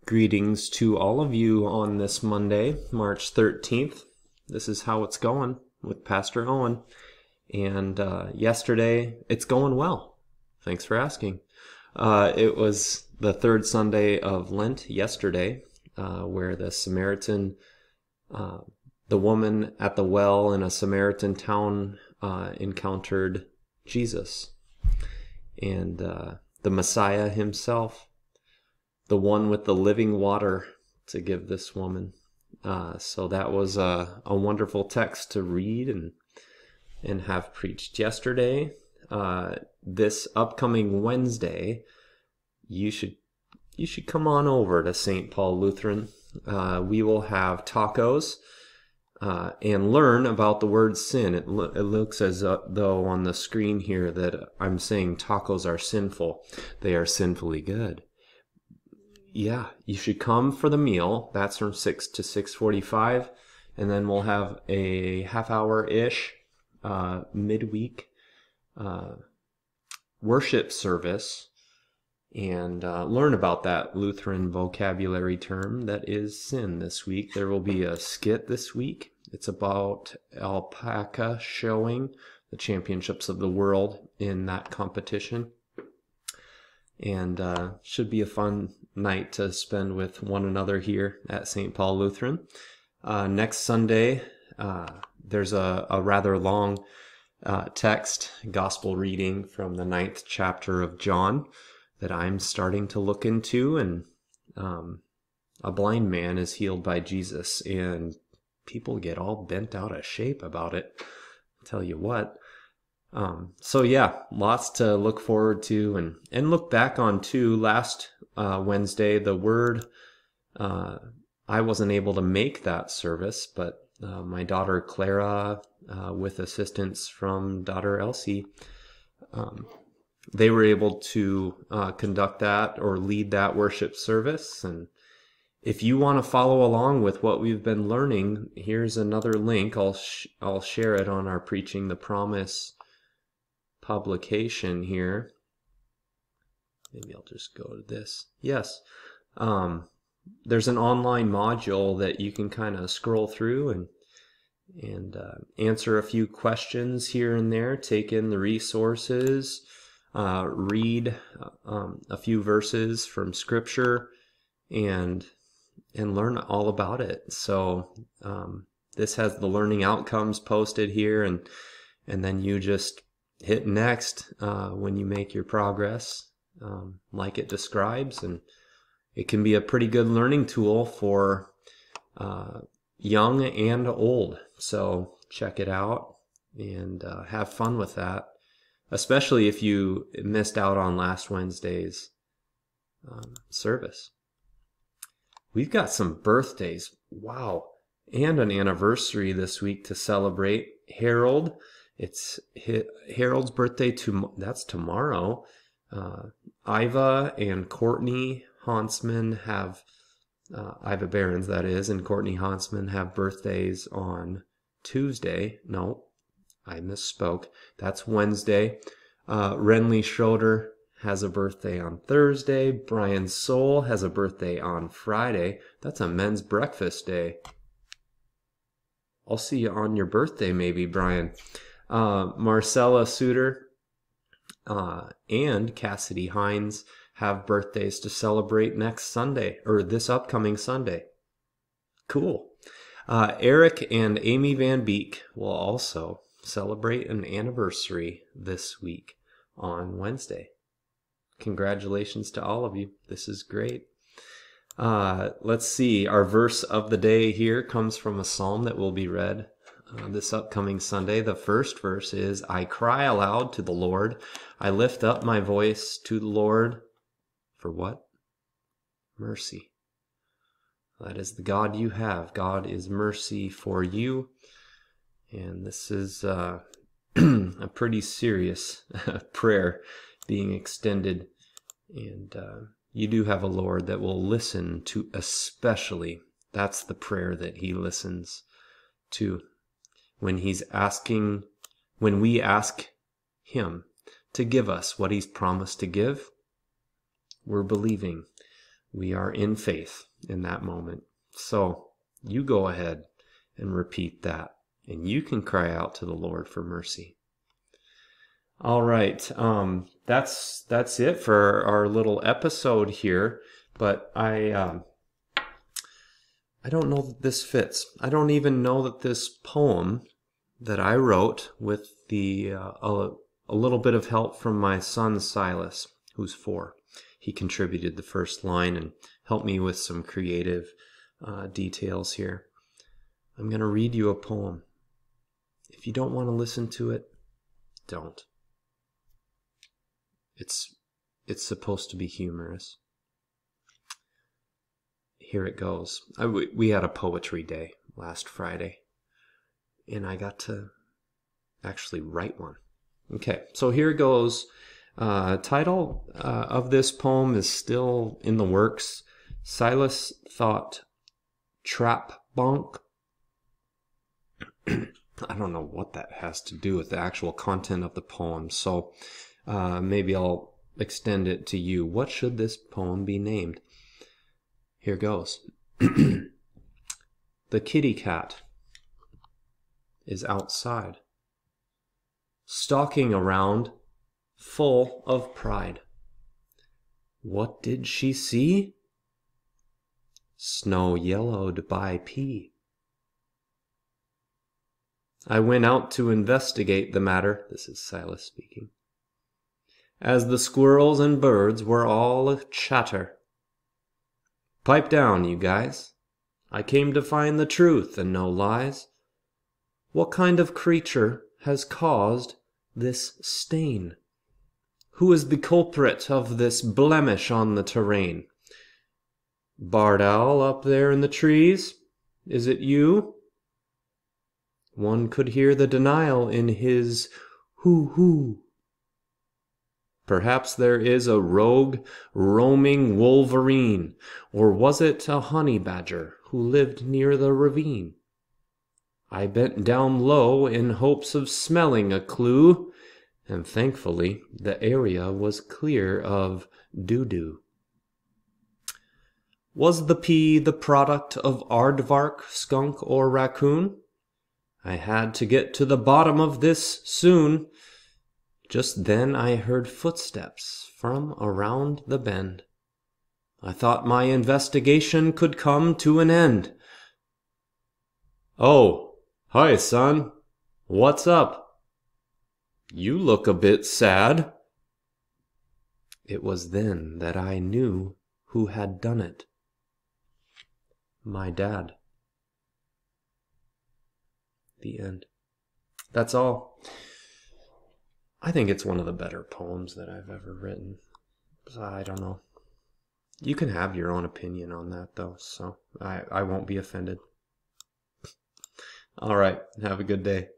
Greetings to all of you on this Monday, March 13th. This is how it's going with Pastor Owen. And yesterday, it's going well. Thanks for asking. It was the third Sunday of Lent yesterday, where the Samaritan, the woman at the well in a Samaritan town encountered Jesus. And the Messiah himself, the one with the living water to give this woman. So that was a wonderful text to read and have preached yesterday. This upcoming Wednesday, you should come on over to St. Paul Lutheran. We will have tacos and learn about the word sin. It looks as though on the screen here that I'm saying tacos are sinful. They are sinfully good. Yeah, you should come for the meal. That's from 6 to 6:45. And then we'll have a half-hour-ish midweek worship service and learn about that Lutheran vocabulary term that is sin this week. There will be a skit this week. It's about alpaca showing the championships of the world in that competition. And should be a fun night to spend with one another here at St. Paul Lutheran. Next Sunday, there's a rather long text, gospel reading from the 9th chapter of John that I'm starting to look into. And a blind man is healed by Jesus, and people get all bent out of shape about it. I'll tell you what. So yeah, lots to look forward to and look back on too. Last Wednesday, the word, I wasn't able to make that service, but my daughter Clara, with assistance from daughter Elsie, they were able to conduct that or lead that worship service. And if you want to follow along with what we've been learning, here's another link. I'll share it on our Preaching the Promise publication here. Maybe I'll just go to this. Yes. There's an online module that you can kind of scroll through and answer a few questions here and there, take in the resources, read a few verses from Scripture, and learn all about it. So this has the learning outcomes posted here, and then you just hit next when you make your progress, like it describes, and it can be a pretty good learning tool for young and old. So check it out and have fun with that, especially if you missed out on last Wednesday's service. We've got some birthdays, wow, and an anniversary this week to celebrate. Harold, it's Harold's birthday, that's tomorrow. Iva and Courtney Hansman have, Iva Behrens that is, and Courtney Hansman have birthdays on Tuesday. No, I misspoke. That's Wednesday. Renly Schroeder has a birthday on Thursday. Brian Soul has a birthday on Friday. That's a men's breakfast day. I'll see you on your birthday maybe, Brian. Marcella Suter and Cassidy Hines have birthdays to celebrate next Sunday, or this upcoming Sunday. Cool. Eric and Amy Van Beek will also celebrate an anniversary this week on Wednesday. Congratulations to all of you. This is great. Let's see. Our verse of the day here comes from a psalm that will be read this upcoming Sunday. The first verse is, I cry aloud to the Lord. I lift up my voice to the Lord. For what? Mercy. That is the God you have. God is mercy for you. And this is a pretty serious prayer being extended. And you do have a Lord that will listen to, especially, that's the prayer that he listens to. When we ask him to give us what he's promised to give, we're believing. We are in faith in that moment. So you go ahead and repeat that, and you can cry out to the Lord for mercy. All right, that's it for our little episode here. But I don't know that this fits. I don't even know that this poem that I wrote with a little bit of help from my son Silas, who's 4. He contributed the first line and helped me with some creative details here. I'm going to read you a poem. If you don't want to listen to it, don't. It's supposed to be humorous. Here it goes. We had a poetry day last Friday, and I got to actually write one. Okay, so here goes. Title of this poem is still in the works. Silas thought trap bonk. I don't know what that has to do with the actual content of the poem, so maybe I'll extend it to you. What should this poem be named? Here goes. The kitty cat is outside, stalking around, full of pride. What did she see? Snow yellowed by pea. I went out to investigate the matter. This is Silas speaking. As the squirrels and birds were all a chatter. Pipe down, you guys. I came to find the truth and no lies. What kind of creature has caused this stain? Who is the culprit of this blemish on the terrain? Barred owl up there in the trees? Is it you? One could hear the denial in his hoo-hoo. Perhaps there is a rogue, roaming wolverine, or was it a honey badger who lived near the ravine? I bent down low in hopes of smelling a clue, and thankfully the area was clear of doo-doo. Was the pea the product of aardvark, skunk, or raccoon? I had to get to the bottom of this soon. Just then I heard footsteps from around the bend. I thought my investigation could come to an end. Oh, hi, son. What's up? You look a bit sad. It was then that I knew who had done it. My dad. The end. That's all. I think it's one of the better poems that I've ever written. I don't know. You can have your own opinion on that, though, so I won't be offended. All right. Have a good day.